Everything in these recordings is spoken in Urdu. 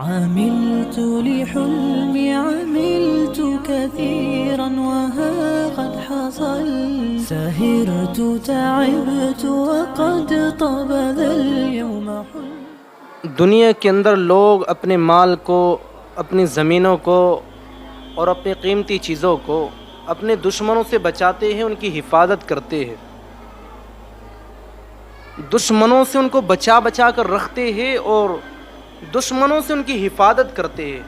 عملت لحلمي عملت كثيرا وها قد حصل سهرت تعبت وقد طاب ذا اليوم حلم. دنیا کے اندر لوگ اپنے مال کو، اپنی زمینوں کو اور اپنی قیمتی چیزوں کو اپنے دشمنوں سے بچاتے ہیں، ان کی حفاظت کرتے ہیں، دشمنوں سے ان کو بچا بچا کر رکھتے ہیں اور دشمنوں سے ان کی حفاظت کرتے ہیں.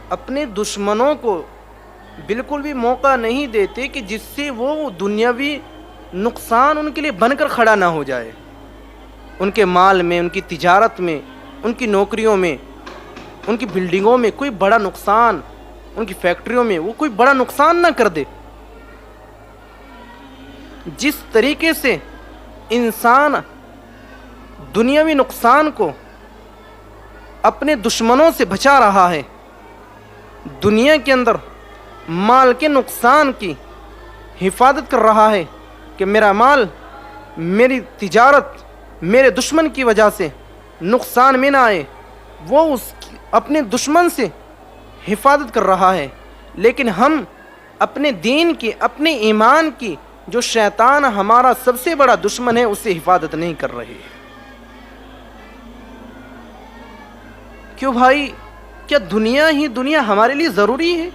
اپنے دشمنوں کو بالکل بھی موقع نہیں دیتے کہ جس سے وہ دنیاوی نقصان ان کے لیے بن کر کھڑا نہ ہو جائے. ان کے مال میں، ان کی تجارت میں، ان کی نوکریوں میں، ان کی بلڈنگوں میں کوئی بڑا نقصان، ان کی فیکٹریوں میں وہ کوئی بڑا نقصان نہ کر دے. جس طریقے سے انسان دنیاوی نقصان کو اپنے دشمنوں سے بچا رہا ہے، دنیا کے اندر مال کے نقصان کی حفاظت کر رہا ہے کہ میرا مال، میری تجارت میرے دشمن کی وجہ سے نقصان میں نہ آئے، وہ اپنے دشمن سے حفاظت کر رہا ہے. لیکن ہم اپنے دین کی، اپنے ایمان کی، جو شیطان ہمارا سب سے بڑا دشمن ہے، اس سے حفاظت نہیں کر رہے. کیوں بھائی؟ کیا دنیا ہی دنیا ہمارے لیے ضروری ہے؟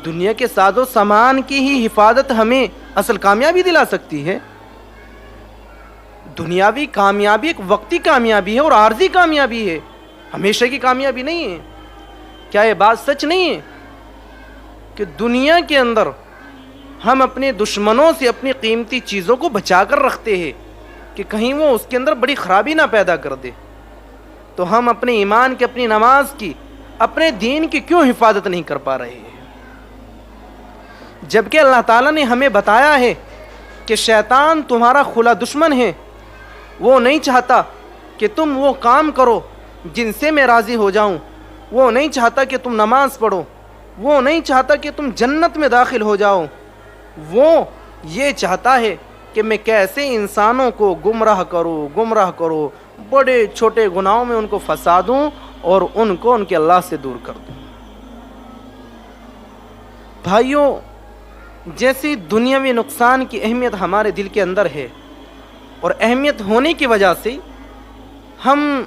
دنیا کے ساز و سامان کی ہی حفاظت ہمیں اصل کامیابی دلا سکتی ہے. دنیاوی کامیابی ایک وقتی کامیابی ہے اور عارضی کامیابی ہے، ہمیشہ کی کامیابی نہیں ہے. کیا یہ بات سچ نہیں ہے کہ دنیا کے اندر ہم اپنے دشمنوں سے اپنی قیمتی چیزوں کو بچا کر رکھتے ہیں کہ کہیں وہ اس کے اندر بڑی خرابی نہ پیدا کر دے؟ تو ہم اپنے ایمان کی، اپنی نماز کی، اپنے دین کی کیوں حفاظت نہیں کر پا رہے ہیں؟ جبکہ اللہ تعالیٰ نے ہمیں بتایا ہے کہ شیطان تمہارا کھلا دشمن ہے، وہ نہیں چاہتا کہ تم وہ کام کرو جن سے میں راضی ہو جاؤں، وہ نہیں چاہتا کہ تم نماز پڑھو، وہ نہیں چاہتا کہ تم جنت میں داخل ہو جاؤ. وہ یہ چاہتا ہے کہ میں کیسے انسانوں کو گمراہ کروں، بڑے چھوٹے گناہوں میں ان کو پھنسا دوں اور ان کو ان کے اللہ سے دور کر دوں. بھائیوں، جیسی دنیاوی نقصان کی اہمیت ہمارے دل کے اندر ہے، اور اہمیت ہونے کی وجہ سے ہم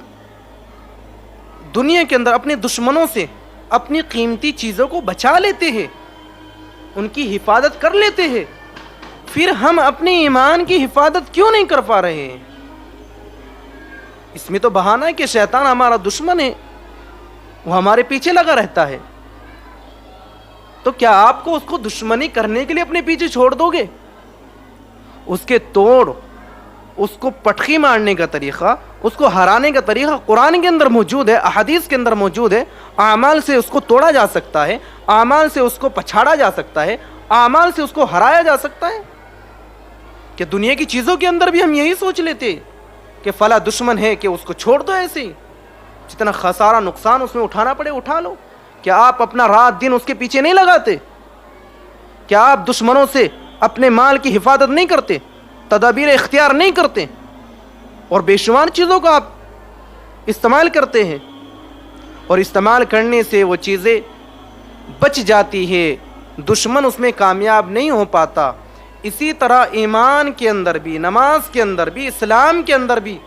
دنیا کے اندر اپنے دشمنوں سے اپنی قیمتی چیزوں کو بچا لیتے ہیں، ان کی حفاظت کر لیتے ہیں. پھر ہم اپنے ایمان کی حفاظت کیوں نہیں کر پا رہے ہیں؟ اس میں تو بہانہ ہے کہ شیطان ہمارا دشمن ہے، وہ ہمارے پیچھے لگا رہتا ہے. تو کیا آپ کو اس کو دشمنی کرنے کے لیے اپنے پیچھے چھوڑ دو گے؟ اس کے توڑ، اس کو پٹخی مارنے کا طریقہ، اس کو ہرانے کا طریقہ قرآن کے اندر موجود ہے، احادیث کے اندر موجود ہے. اعمال سے اس کو توڑا جا سکتا ہے، اعمال سے اس کو پچھاڑا جا سکتا ہے، اعمال سے اس کو ہرایا جا سکتا ہے. کہ دنیا کی چیزوں کے اندر بھی ہم یہی سوچ لیتے کہ فلاں دشمن ہے کہ اس کو چھوڑ دو، ایسے ہی جتنا خسارہ نقصان اس میں اٹھانا پڑے اٹھا لو. کیا آپ اپنا رات دن اس کے پیچھے نہیں لگاتے؟ کیا آپ دشمنوں سے اپنے مال کی حفاظت نہیں کرتے، تدابیر اختیار نہیں کرتے، اور بے شمار چیزوں کا آپ استعمال کرتے ہیں، اور استعمال کرنے سے وہ چیزیں بچ جاتی ہے، دشمن اس میں کامیاب نہیں ہو پاتا. اسی طرح ایمان کے اندر بھی، نماز کے اندر بھی، اسلام کے اندر بھی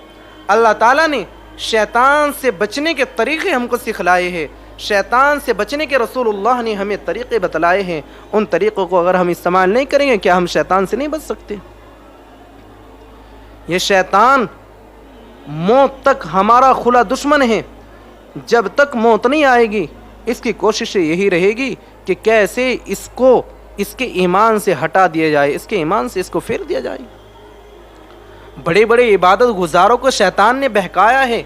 اللہ تعالیٰ نے شیطان سے بچنے کے طریقے ہم کو سکھلائے ہیں. شیطان سے بچنے کے رسول اللہ نے ہمیں طریقے بتلائے ہیں. ان طریقوں کو اگر ہم استعمال نہیں کریں گے، کیا ہم شیطان سے نہیں بچ سکتے؟ یہ شیطان موت تک ہمارا کھلا دشمن ہے. جب تک موت نہیں آئے گی، اس کی کوشش یہی رہے گی کہ کیسے اس کو اس کے ایمان سے ہٹا دیا جائے، اس کے ایمان سے اس کو پھیر دیا جائے. بڑے بڑے عبادت گزاروں کو شیطان نے بہکایا ہے،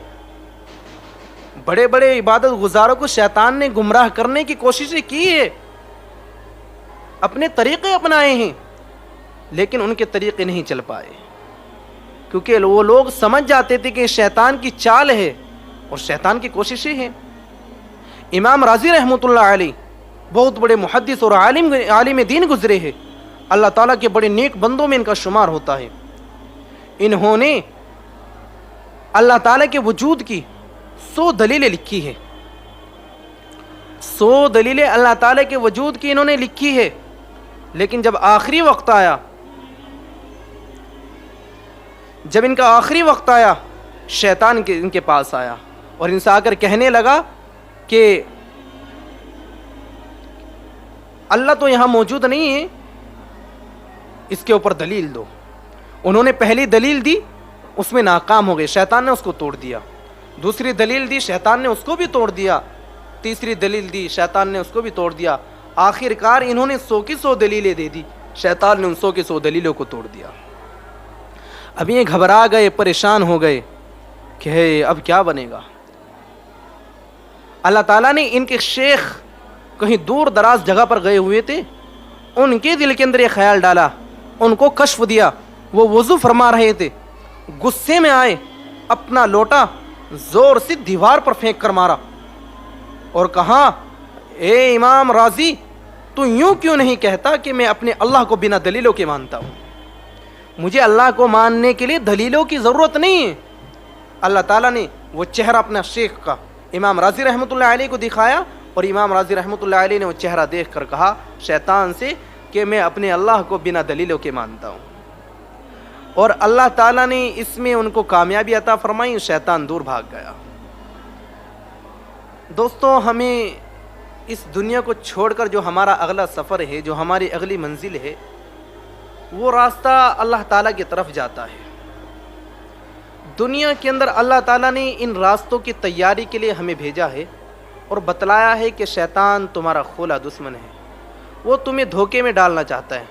بڑے بڑے عبادت گزاروں کو شیطان نے گمراہ کرنے کی کوششیں کی ہے، اپنے طریقے اپنائے ہیں، لیکن ان کے طریقے نہیں چل پائے، کیونکہ وہ لوگ سمجھ جاتے تھے کہ شیطان کی چال ہے اور شیطان کی کوششیں ہیں. امام راضی رحمۃ اللہ علیہ بہت بڑے محدث اور عالم دین گزرے ہیں، اللہ تعالیٰ کے بڑے نیک بندوں میں ان کا شمار ہوتا ہے. انہوں نے اللہ تعالیٰ کے وجود کی 100 دلیلیں لکھی ہے، 100 دلیلیں اللہ تعالیٰ کے وجود کی انہوں نے لکھی ہے، لیکن جب آخری وقت آیا، جب ان کا آخری وقت آیا، شیطان ان کے پاس آیا اور ان سے آ کر کہنے لگا کہ اللہ تو یہاں موجود نہیں ہے، اس کے اوپر دلیل دو۔ انہوں نے پہلی دلیل دی، اس میں ناکام ہو گئے، شیطان نے اس کو توڑ دیا۔ دوسری دلیل دی، شیطان نے اس کو بھی توڑ دیا۔ تیسری دلیل دی، شیطان نے اس کو بھی توڑ دیا۔ آخر کار انہوں نے 100 کی 100 دلیلیں دے دی، شیطان نے ان 100 کی 100 دلیلوں کو توڑ دیا۔ اب یہ گھبرا گئے، پریشان ہو گئے کہ اب کیا بنے گا۔ اللہ تعالیٰ نے ان کے شیخ کہیں دور دراز جگہ پر گئے ہوئے تھے، ان کے دل کے اندر یہ خیال ڈالا، ان کو کشف دیا۔ وہ وضو فرما رہے تھے، غصے میں آئے، اپنا لوٹا زور سے دیوار پر پھینک کر مارا اور کہا، اے امام راضی، تو یوں کیوں نہیں کہتا کہ میں اپنے اللہ کو بنا دلیلوں کے مانتا ہوں؟ مجھے اللہ کو ماننے کے لیے دلیلوں کی ضرورت نہیں ہے۔ اللہ تعالیٰ نے وہ چہرہ اپنا شیخ کا امام راضی رحمۃ اللہ علیہ کو دکھایا، اور امام راضی رحمۃ اللہ علیہ نے وہ چہرہ دیکھ کر کہا شیطان سے کہ میں اپنے اللہ کو بنا دلیلوں کے مانتا ہوں، اور اللہ تعالیٰ نے اس میں ان کو کامیابی عطا فرمائی، شیطان دور بھاگ گیا۔ دوستو، ہمیں اس دنیا کو چھوڑ کر جو ہمارا اگلا سفر ہے، جو ہماری اگلی منزل ہے، وہ راستہ اللہ تعالیٰ کی طرف جاتا ہے۔ دنیا کے اندر اللہ تعالیٰ نے ان راستوں کی تیاری کے لیے ہمیں بھیجا ہے اور بتلایا ہے کہ شیطان تمہارا کھولا دشمن ہے، وہ تمہیں دھوکے میں ڈالنا چاہتا ہے۔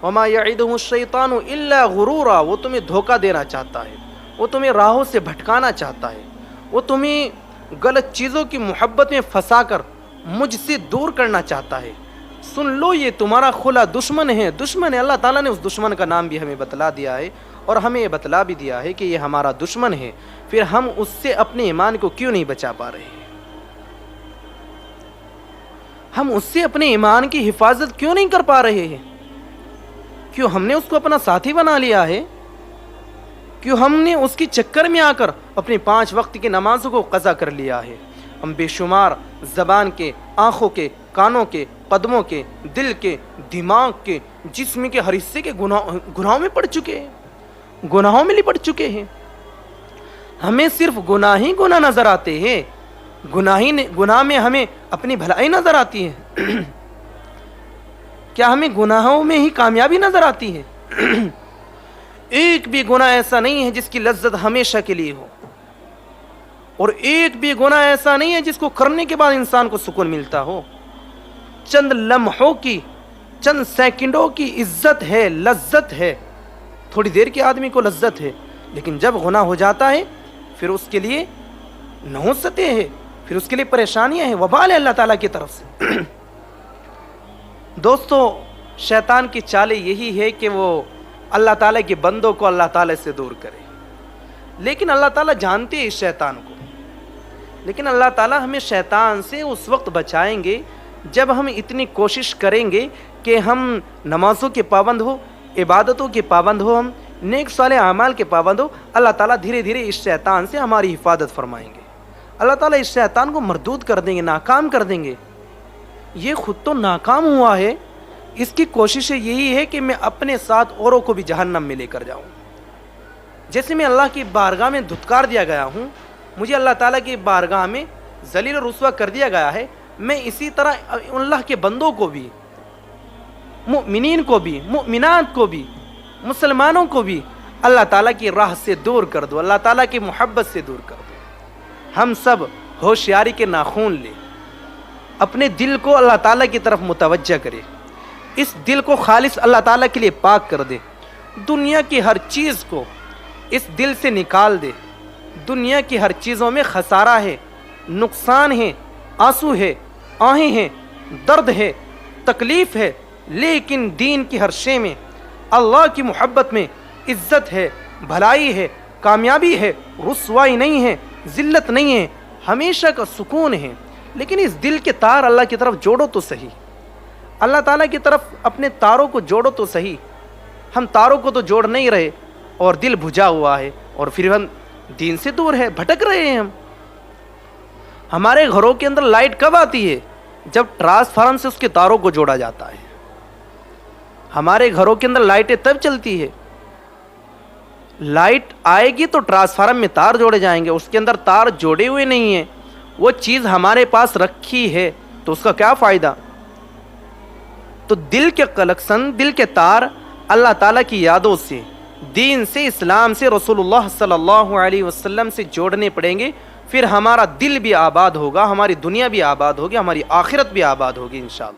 وما یعدہم الشیطان الا غرورا، وہ تمہیں دھوکہ دینا چاہتا ہے، وہ تمہیں راہوں سے بھٹکانا چاہتا ہے، وہ تمہیں غلط چیزوں کی محبت میں پھنسا کر مجھ سے دور کرنا چاہتا ہے۔ سن لو، یہ تمہارا کھلا دشمن ہے، دشمن ہے۔ اللہ تعالیٰ نے اس دشمن کا نام بھی ہمیں بتلا دیا ہے، اور ہمیں یہ بتلا بھی دیا ہے کہ یہ ہمارا دشمن ہے، پھر ہم اس سے اپنے ایمان کو کیوں نہیں بچا پا رہے ہیں؟ ہم اس سے اپنے ایمان کی حفاظت کیوں نہیں کر پا رہے ہیں؟ کیوں ہم نے اس کو اپنا ساتھی بنا لیا ہے؟ کیوں ہم نے اس کی چکر میں آ کر اپنی 5 وقت کی نمازوں کو قضا کر لیا ہے؟ ہم بے شمار زبان کے، آنکھوں کے، کانوں کے، قدموں کے، دل کے، دماغ کے، جسم کے ہر حصے کے گناہوں میں پڑ چکے ہیں، گناہوں میں لپٹ چکے ہیں۔ ہمیں صرف گناہ ہی گناہ نظر آتے ہیں، گناہ میں ہمیں اپنی بھلائی نظر آتی ہے۔ کیا ہمیں گناہوں میں ہی کامیابی نظر آتی ہے؟ ایک بھی گناہ ایسا نہیں ہے جس کی لذت ہمیشہ کے لیے ہو، اور ایک بھی گناہ ایسا نہیں ہے جس کو کرنے کے بعد انسان کو سکون ملتا ہو۔ چند لمحوں کی، چند سیکنڈوں کی عزت ہے، لذت ہے، تھوڑی دیر کے آدمی کو لذت ہے، لیکن جب گناہ ہو جاتا ہے پھر اس کے لیے نحوستیں ہیں، پھر اس کے لیے پریشانیاں ہیں، وبال ہے اللہ تعالیٰ کی طرف سے۔ دوستو، شیطان کی چالیں یہی ہے کہ وہ اللہ تعالیٰ کے بندوں کو اللہ تعالیٰ سے دور کرے، لیکن اللہ تعالیٰ جانتے ہیں اس شیطان کو، لیکن اللہ تعالیٰ ہمیں شیطان سے اس وقت بچائیں گے جب ہم اتنی کوشش کریں گے کہ ہم نمازوں کے پابند ہو، عبادتوں کے پابند ہو، ہم نیک صالح اعمال کے پابند ہو۔ اللہ تعالیٰ دھیرے دھیرے اس شیطان سے ہماری حفاظت فرمائیں گے، اللہ تعالیٰ اس شیطان کو مردود کر دیں گے، ناکام کر دیں گے۔ یہ خود تو ناکام ہوا ہے، اس کی کوشش یہی ہے کہ میں اپنے ساتھ اوروں کو بھی جہنم میں لے کر جاؤں۔ جیسے میں اللہ کی بارگاہ میں دھتکار دیا گیا ہوں، مجھے اللہ تعالیٰ کی بارگاہ میں ذلیل و رسوا کر دیا گیا ہے، میں اسی طرح اللہ کے بندوں کو بھی، مؤمنین کو بھی، مؤمنات کو بھی، مسلمانوں کو بھی اللہ تعالیٰ کی راہ سے دور کر دو، اللہ تعالیٰ کی محبت سے دور کر دو۔ ہم سب ہوشیاری کے ناخون لیں، اپنے دل کو اللہ تعالیٰ کی طرف متوجہ کرے، اس دل کو خالص اللہ تعالیٰ کے لیے پاک کر دے، دنیا کی ہر چیز کو اس دل سے نکال دے۔ دنیا کی ہر چیزوں میں خسارہ ہے، نقصان ہے، آنسو ہے، آہیں ہیں، درد ہے، تکلیف ہے، لیکن دین کی ہر شے میں، اللہ کی محبت میں عزت ہے، بھلائی ہے، کامیابی ہے، رسوائی نہیں ہے، ذلت نہیں ہے، ہمیشہ کا سکون ہے۔ لیکن اس دل کے تار اللہ کی طرف جوڑو تو صحیح، اللہ تعالیٰ کی طرف اپنے تاروں کو جوڑو تو صحیح۔ ہم تاروں کو تو جوڑ نہیں رہے اور دل بھجا ہوا ہے، اور پھر ہم دین سے دور ہے، بھٹک رہے ہیں ہم۔ ہمارے گھروں کے اندر لائٹ کب آتی ہے؟ جب ٹرانسفارم سے اس کے تاروں کو جوڑا جاتا ہے. ہمارے گھروں کے اندر لائٹیں تب چلتی ہے، لائٹ آئے گی تو ٹرانسفارم میں تار جوڑے جائیں گے. اس کے اندر تار جوڑے ہوئے نہیں ہیں، وہ چیز ہمارے پاس رکھی ہے تو اس کا کیا فائدہ؟ تو دل کے کلیکشن، دل کے تار اللہ تعالیٰ کی یادوں سے، دین سے، اسلام سے، رسول اللہ صلی اللہ علیہ وسلم سے جوڑنے پڑیں گے. پھر ہمارا دل بھی آباد ہوگا، ہماری دنیا بھی آباد ہوگی، ہماری آخرت بھی آباد ہوگی انشاءاللہ.